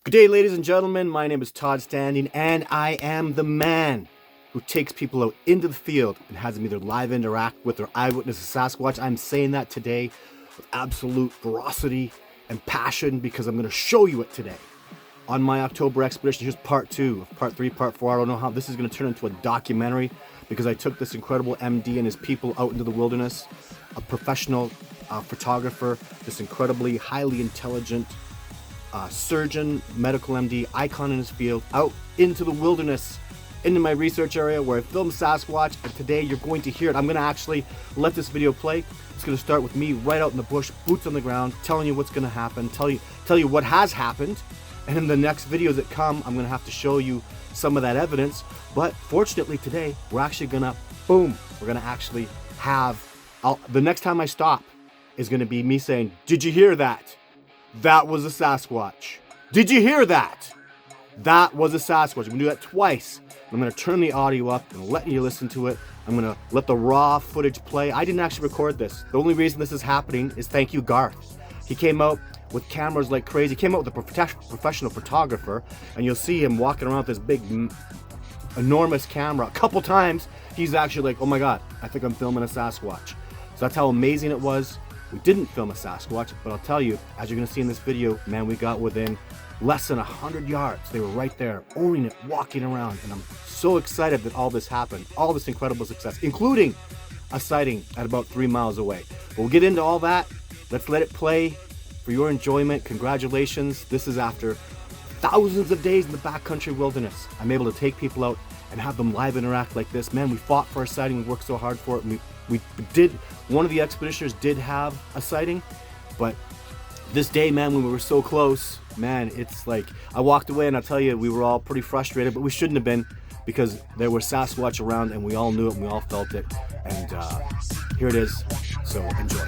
Good day, ladies and gentlemen. My name is Todd Standing, and I am the man who takes people out into the field and has them either live interact with or eyewitness a Sasquatch. I'm saying that today with absolute ferocity and passion because I'm going to show you it today. On my October expedition, here's part 2 of part 3, part 4. I don't know how this is going to turn into a documentary because I took this incredible MD and his people out into the wilderness, a professional photographer, this incredibly highly intelligent surgeon, medical MD, icon in his field, out into the wilderness, into my research area where I filmed Sasquatch, and today you're going to hear it. I'm going to actually let this video play. It's going to start with me right out in the bush, boots on the ground, telling you what's going to happen, tell you what has happened, and in the next videos that come, I'm going to have to show you some of that evidence. But fortunately today, we're actually going to, we're going to actually have, the next time I stop is going to be me saying, did you hear that? That was a Sasquatch. Did you hear that? That was a Sasquatch. I'm going to do that twice. I'm going to turn the audio up and let you listen to it. I'm going to let the raw footage play. I didn't actually record this. The only reason this is happening is thank you, Garth. He came out with cameras like crazy. He came out with a professional photographer, and you'll see him walking around with this big, enormous camera. A couple times, he's actually like, oh my God, I think I'm filming a Sasquatch. So that's how amazing it was. We didn't film a Sasquatch, but I'll tell you, as you're gonna see in this video, man, we got within less than 100 yards. They were right there, owning it, walking around, and I'm so excited that all this happened, all this incredible success, including a sighting at about 3 miles away. But we'll get into all that. Let's let it play for your enjoyment. Congratulations. This is after thousands of days in the backcountry wilderness. I'm able to take people out and have them live interact like this. Man, we fought for a sighting. We worked so hard for it. We did. One of the expeditioners did have a sighting, but this day, man, when we were so close, man, it's like I walked away and I'll tell you, we were all pretty frustrated, but we shouldn't have been because there were Sasquatch around and we all knew it and we all felt it. And here it is. So enjoy.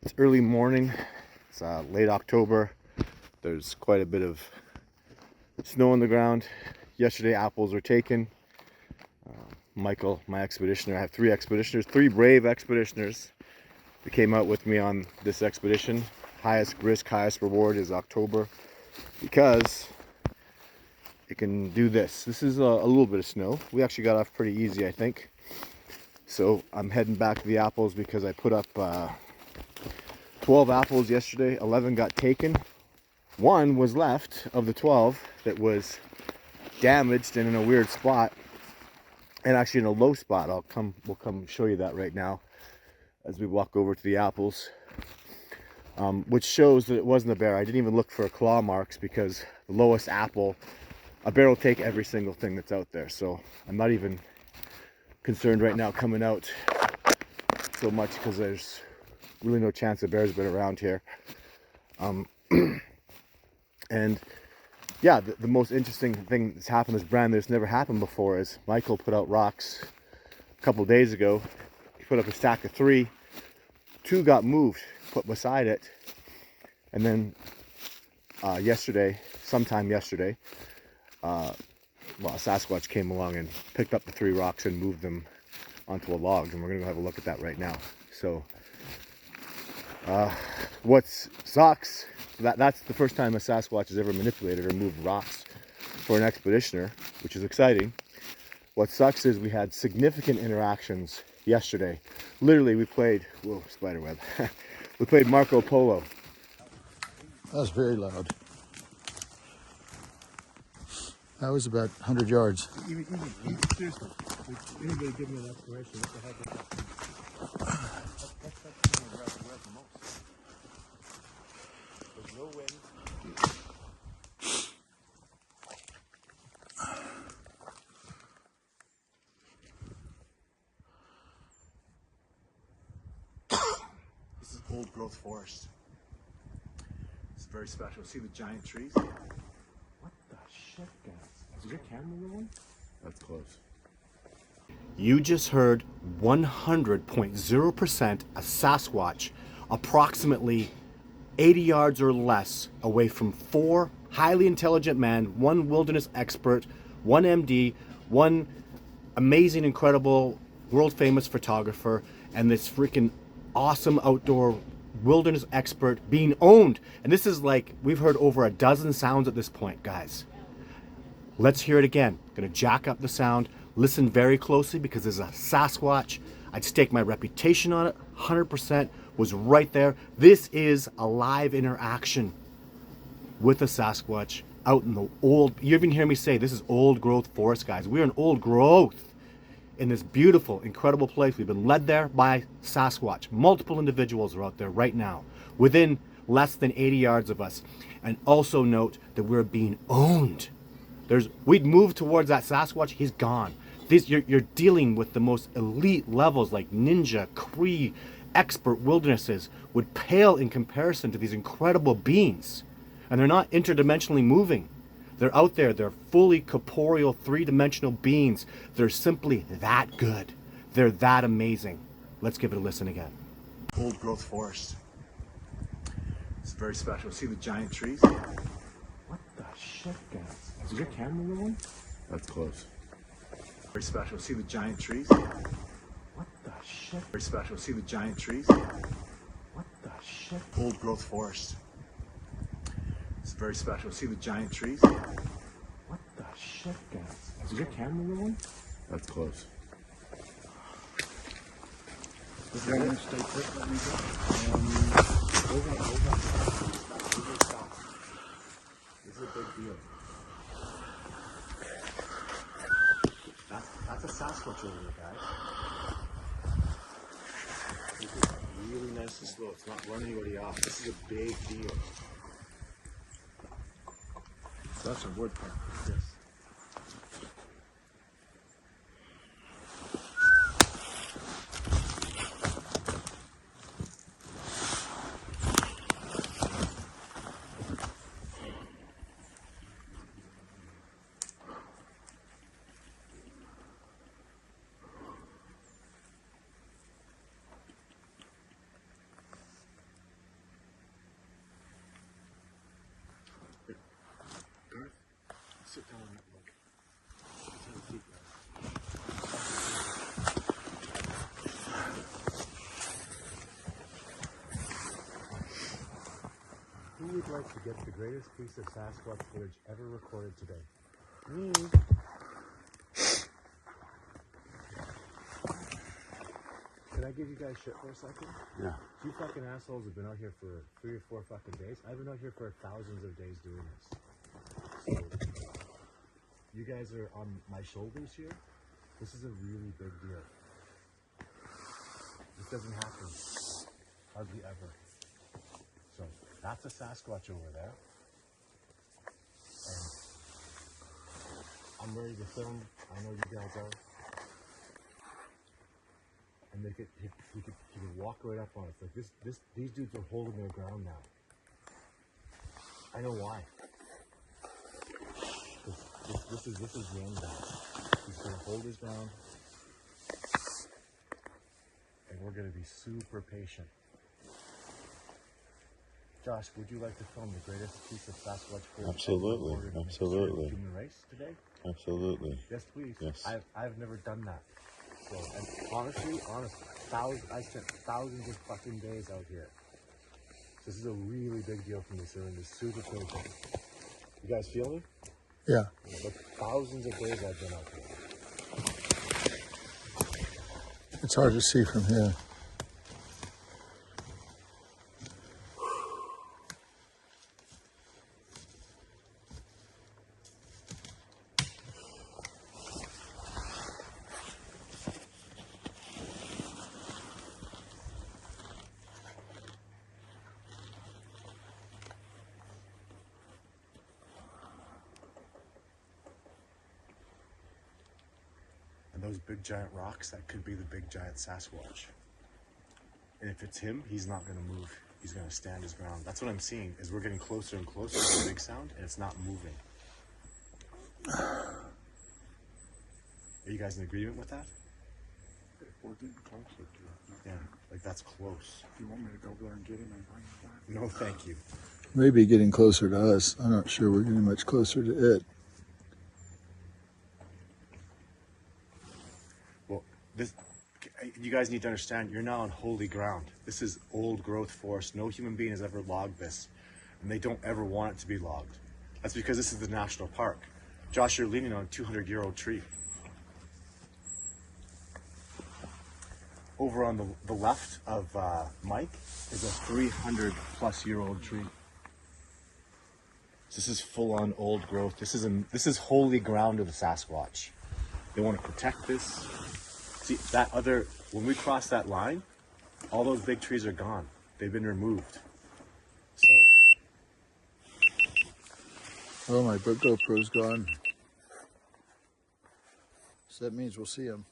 It's early morning. It's late October. There's quite a bit of snow on the ground. Yesterday apples were taken. Michael, my expeditioner, I have 3 expeditioners, 3 brave expeditioners that came out with me on this expedition. Highest risk, highest reward is October because it can do this. This is a little bit of snow. We actually got off pretty easy, I think. So I'm heading back to the apples because I put up 12 apples yesterday. 11 got taken. 1 was left of the 12 that was damaged and in a weird spot, and actually in a low spot. We'll come show you that right now as we walk over to the apples, which shows that it wasn't a bear. I didn't even look for claw marks because the lowest apple, a bear will take every single thing that's out there. So I'm not even concerned right now coming out so much because there's really no chance a bear's been around here. And yeah, the most interesting thing that's happened this brand that's never happened before is Michael put out rocks a couple days ago. He put up a stack of 3. 2 got moved, put beside it, and then sometime yesterday, a Sasquatch came along and picked up the 3 rocks and moved them onto a log, and we're gonna go have a look at that right now. So what sucks, that's the first time a Sasquatch has ever manipulated or moved rocks for an expeditioner, which is exciting. What sucks is we had significant interactions yesterday. Literally, we played, whoa, spiderweb. We played Marco Polo. That was very loud. That was about 100 yards. Seriously, anybody give me an explanation? What the heck is that? There's no wind. growth forest. It's very special. See the giant trees? What the shit, guys? Is your camera rolling? That's close. You just heard 100.0% a Sasquatch, approximately 80 yards or less away from 4 highly intelligent men, 1 wilderness expert, 1 MD, 1 amazing, incredible, world famous photographer, and this freaking awesome outdoor wilderness expert being owned. And this is like, we've heard over a dozen sounds at this point, guys. Let's hear it again. Gonna jack up the sound. Listen very closely because there's a Sasquatch. I'd stake my reputation on it. 100% was right there. This is a live interaction with a Sasquatch out in the old, you even hear me say, this is old growth forest, guys. We're in old growth in this beautiful, incredible place. We've been led there by Sasquatch. Multiple individuals are out there right now, within less than 80 yards of us. And also note that we're being owned. We'd moved towards that Sasquatch, he's gone. You're dealing with the most elite levels like ninja, Cree, expert wildernesses would pale in comparison to these incredible beings. And they're not interdimensionally moving. They're out there, they're fully corporeal, 3-dimensional beings. They're simply that good. They're that amazing. Let's give it a listen again. Old growth forest. It's very special. See the giant trees? What the shit, guys? Is your camera rolling? That's close. Very special. See the giant trees? What the shit? Very special. See the giant trees? What the shit? Old growth forest. It's very special. See the giant trees? What the shit, guys? Is your camera rolling? That's close. This is it. Stay put. Let me go. Over. This is a big deal. That's a Sasquatch over there, guys. This is really nice and slow. It's not running anybody off. This is a big deal. So that's a word part for this. Sit down and look. Let's have a deep breath. Who would like to get the greatest piece of Sasquatch footage ever recorded today? Me. Can I give you guys shit for a second? Yeah. You fucking assholes have been out here for 3 or 4 fucking days. I've been out here for thousands of days doing this. So, you guys are on my shoulders here. This is a really big deal. This doesn't happen hardly ever. So that's a Sasquatch over there. And I'm ready to film. I know you guys are. And you could walk right up on it. It's like these dudes are holding their ground now. I know why. This is the end guy. He's gonna hold his ground, and we're gonna be super patient. Josh, would you like to film the greatest piece of Sasquatch footage Absolutely, ever recorded in the history of absolutely. the human race today? Absolutely. Yes, please. Yes. I've never done that. So, and honestly, I spent thousands of fucking days out here. This is a really big deal for me, so I'm just super patient. You guys feel me? Yeah. Like thousands of days I've been out here. It's hard to see from here. And those big giant rocks, that could be the big giant Sasquatch. And if it's him, he's not gonna move. He's gonna stand his ground. That's what I'm seeing, is we're getting closer and closer to the big sound, and it's not moving. Are you guys in agreement with that? We're getting closer to it. Yeah, like that's close. You want me to go there and get him and bring him back? No, thank you. Maybe getting closer to us. I'm not sure we're getting much closer to it. Well, you guys need to understand, you're now on holy ground. This is old growth forest. No human being has ever logged this, and they don't ever want it to be logged. That's because this is the national park. Josh, you're leaning on a 200-year-old tree. Over on the left of Mike is a 300-plus-year-old tree. This is full-on old growth. This is holy ground of the Sasquatch. They want to protect this. See, when we cross that line, all those big trees are gone. They've been removed. So. Oh, my GoPro's gone. So that means we'll see him.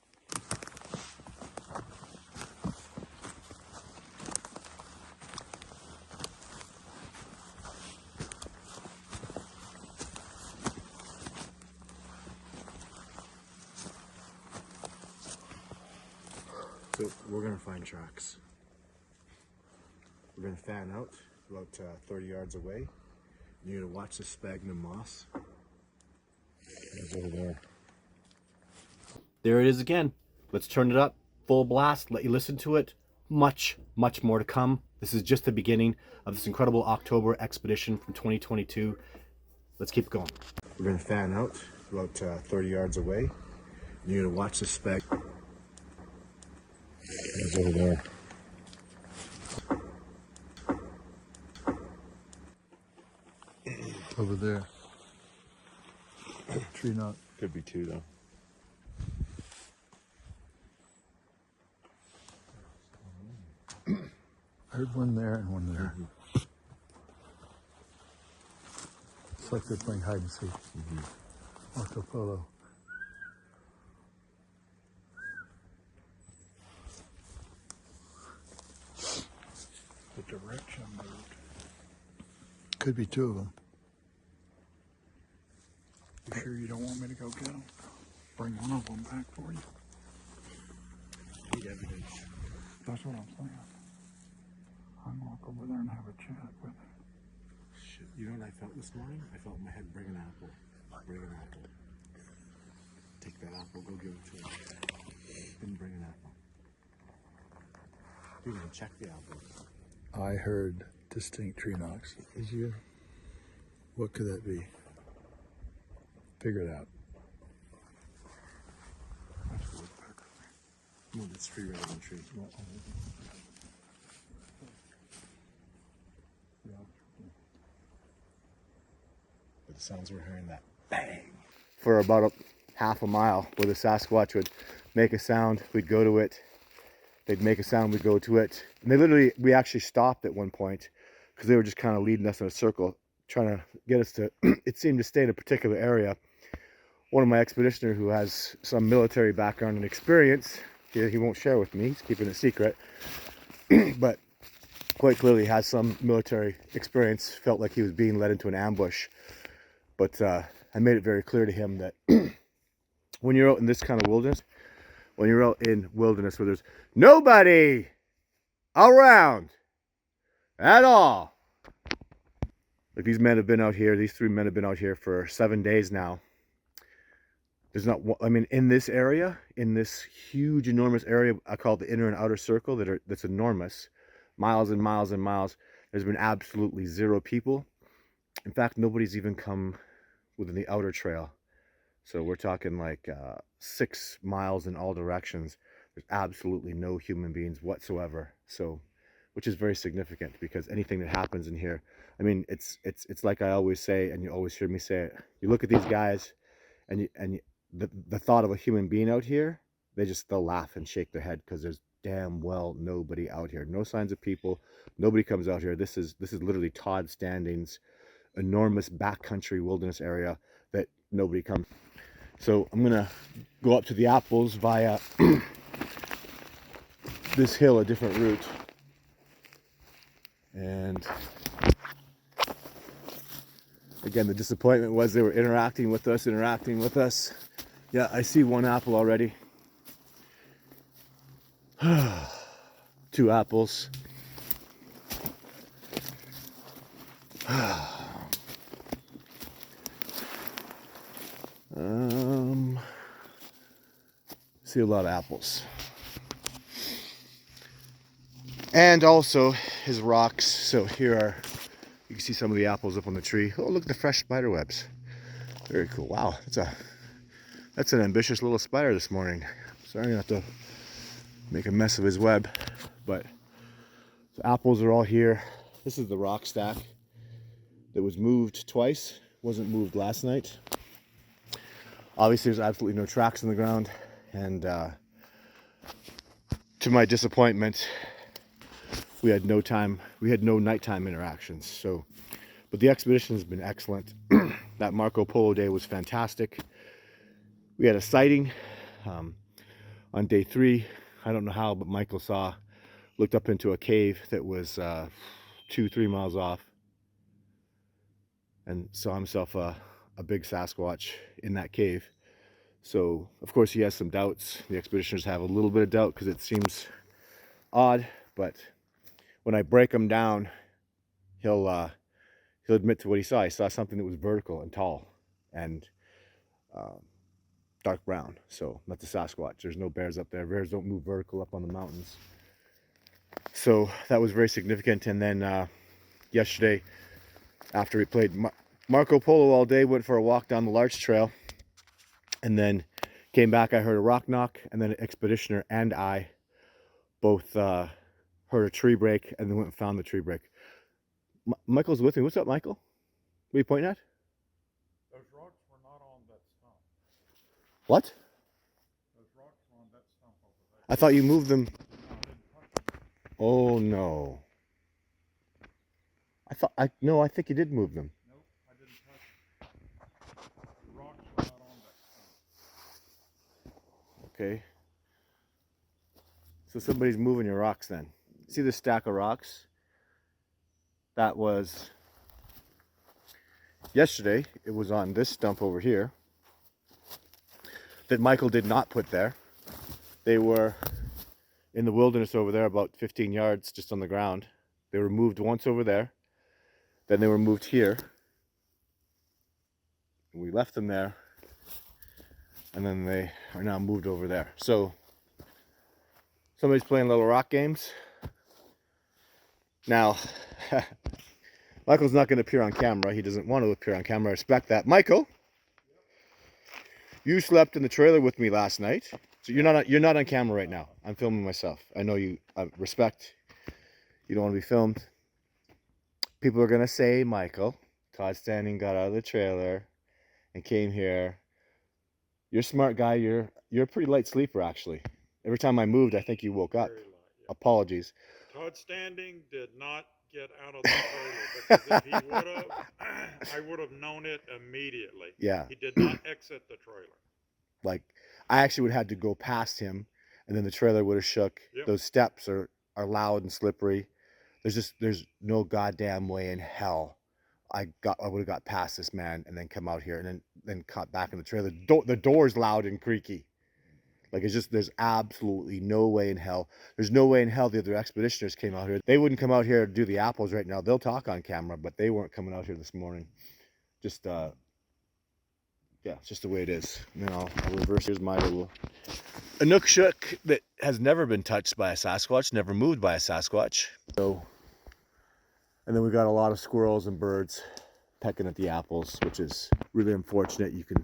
So we're gonna find tracks. We're gonna fan out about 30 yards away. You're gonna watch the sphagnum moss. It's over there. There it is again. Let's turn it up, full blast, let you listen to it. Much, much more to come. This is just the beginning of this incredible October expedition from 2022. Let's keep going. We're gonna fan out about 30 yards away. You're gonna watch the sphagnum. It's over there. Over there. Tree knot. Could be two though. I heard one there and one there. Mm-hmm. It's like they're playing hide and seek. Mm-hmm. Marco Polo. The direction moved. Could be two of them. You sure you don't want me to go get them? Bring one of them back for you. Need evidence. That's what I'm saying. I'm gonna walk over there and have a chat with him. Shit, you know what I felt this morning? I felt in my head, bring an apple. Bring an apple. Take that apple, go give it to him. Didn't bring an apple. Didn't even check the apple. I heard distinct tree knocks. Did you? What could that be? Figure it out. That's a woodpecker. No, that's tree rather than tree. But the sounds we're hearing, that bang. For about a half a mile, where the Sasquatch would make a sound, we'd go to it. They'd make a sound, we'd go to it. And we actually stopped at one point because they were just kind of leading us in a circle, trying to get us to, it seemed to stay in a particular area. One of my expeditioner who has some military background and experience, he won't share with me, he's keeping it secret, but quite clearly has some military experience, felt like he was being led into an ambush. But I made it very clear to him that when you're out in this kind of wilderness, when you're out in wilderness where there's nobody around at all. Like these men have been out here, these three men have been out here for 7 days now. There's not, I mean, in this area, in this huge, enormous area, I call it the inner and outer circle, that's enormous, miles and miles and miles, there's been absolutely zero people. In fact, nobody's even come within the outer trail. So we're talking like 6 miles in all directions. There's absolutely no human beings whatsoever. So, which is very significant because anything that happens in here, I mean, it's like I always say, and you always hear me say it. You look at these guys, and the thought of a human being out here, they'll laugh and shake their head because there's damn well nobody out here. No signs of people. Nobody comes out here. This is literally Todd Standing's enormous backcountry wilderness area that nobody comes. So I'm gonna go up to the apples via this hill, a different route. And again, the disappointment was they were interacting with us. Yeah, I see one apple already. 2 apples. See a lot of apples. And also his rocks. So here are, you can see some of the apples up on the tree. Oh, look at the fresh spider webs. Very cool. Wow, that's an ambitious little spider this morning. Sorry not to make a mess of his web, but the apples are all here. This is the rock stack that was moved twice. Wasn't moved last night. Obviously, there's absolutely no tracks in the ground, and to my disappointment, we had no nighttime interactions. So, but the expedition has been excellent. That Marco Polo day was fantastic. We had a sighting on day 3. I don't know how, but Michael looked up into a cave that was 2-3 miles off, and saw himself a big Sasquatch in that cave. So, of course, he has some doubts. The expeditioners have a little bit of doubt because it seems odd, but when I break him down, he'll admit to what he saw. He saw something that was vertical and tall and dark brown. So, not the Sasquatch. There's no bears up there. Bears don't move vertical up on the mountains. So, that was very significant. And then yesterday, after we played Marco Polo all day, went for a walk down the Larch Trail, and then came back. I heard a rock knock, and then an expeditioner and I both heard a tree break, and then went and found the tree break. Michael's with me. What's up, Michael? What are you pointing at? Those rocks were not on that stump. What? Those rocks were on that stump over there. I thought you moved them. No, I didn't touch them. Oh no. No, I think you did move them. Nope, I didn't touch them. The rocks were not on that stump. Okay. So somebody's moving your rocks then. See this stack of rocks? That was yesterday. It was on this stump over here that Michael did not put there. They were in the wilderness over there, about 15 yards just on the ground. They were moved once over there. Then they were moved here. We left them there. And then they are now moved over there. So somebody's playing little rock games. Now, Michael's not going to appear on camera. He doesn't want to appear on camera. I respect that. Michael, you slept in the trailer with me last night. So you're not on camera right now. I'm filming myself. I know you respect. You don't want to be filmed. People are going to say, Michael, Todd Standing got out of the trailer and came here. You're a smart guy. You're a pretty light sleeper, actually. Every time I moved, I think you woke up. Very light, yeah. Apologies. Todd Standing did not get out of the trailer, because if he would have, I would have known it immediately. Yeah. He did not exit the trailer. Like, I actually would have had to go past him, and then the trailer would have shook. Yep. Those steps are loud and slippery. There's no goddamn way in hell I would have got past this man and then come out here and then caught back in the trailer. The door's loud and creaky. Like, it's just, there's absolutely no way in hell. There's no way in hell the other expeditioners came out here. They wouldn't come out here to do the apples right now. They'll talk on camera, but they weren't coming out here this morning. Just, yeah, it's just the way it is. And then I'll reverse. Here's my little Inukshuk that has never been touched by a Sasquatch, never moved by a Sasquatch. So, and then we've got a lot of squirrels and birds pecking at the apples, which is really unfortunate. You can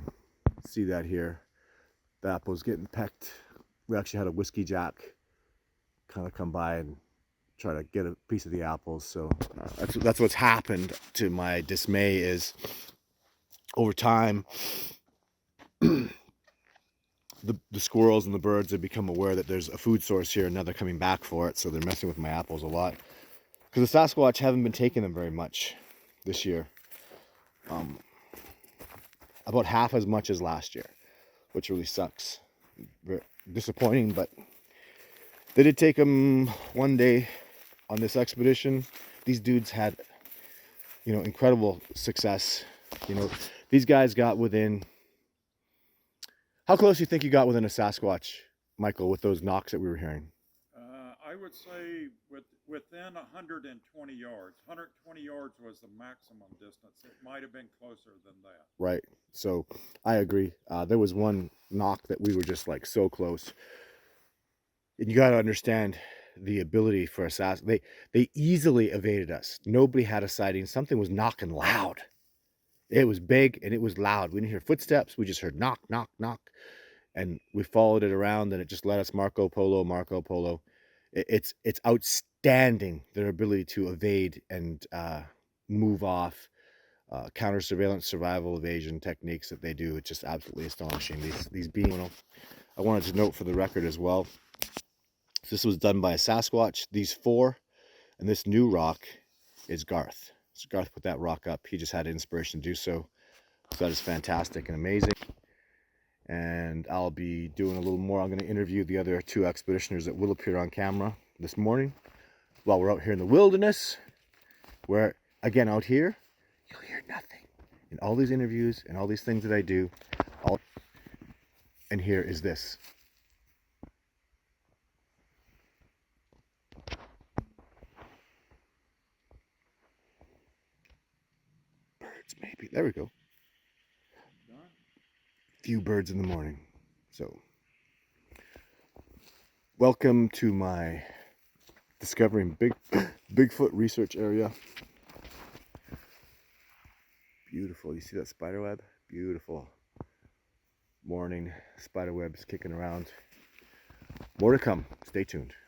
see that here. The apples getting pecked. We actually had a whiskey jack kind of come by and try to get a piece of the apples. So that's what's happened, to my dismay, is over time the squirrels and the birds have become aware that there's a food source here, and now they're coming back for it. So they're messing with my apples a lot, because the Sasquatch haven't been taking them very much this year. About half as much as last year, which really sucks. Very disappointing, but they did take them one day on this expedition. these dudes had, incredible success. These guys got within. How close do you think you got within a Sasquatch, Michael, with those knocks that we were hearing? I would say within 120 yards. 120 yards was the maximum distance. It might have been closer than that. Right. So I agree. There was one knock that we were just like so close. And you got to understand the ability for a Sasquatch. They easily evaded us. Nobody had a sighting. Something was knocking loud. It was big and it was loud. We didn't hear footsteps. We just heard knock, knock, knock. And we followed it around, and it just led us Marco Polo, Marco Polo. It's outstanding, their ability to evade and move off, counter surveillance, survival, evasion techniques that they do. It's just absolutely astonishing. These being, I wanted to note for the record as well, this was done by a Sasquatch. These 4, and this new rock is Garth. So Garth put that rock up. He just had inspiration to do so. So that is fantastic and amazing. And I'll be doing a little more. I'm going to interview the other 2 expeditioners that will appear on camera this morning while we're out here in the wilderness, where, again, out here, you'll hear nothing. In all these interviews and all these things that I do, and here is this. Birds, maybe. There we go. Few birds in the morning. So, welcome to my discovering Bigfoot research area. Beautiful. You see that spider web? Beautiful. Morning. Spider webs kicking around. More to come. Stay tuned.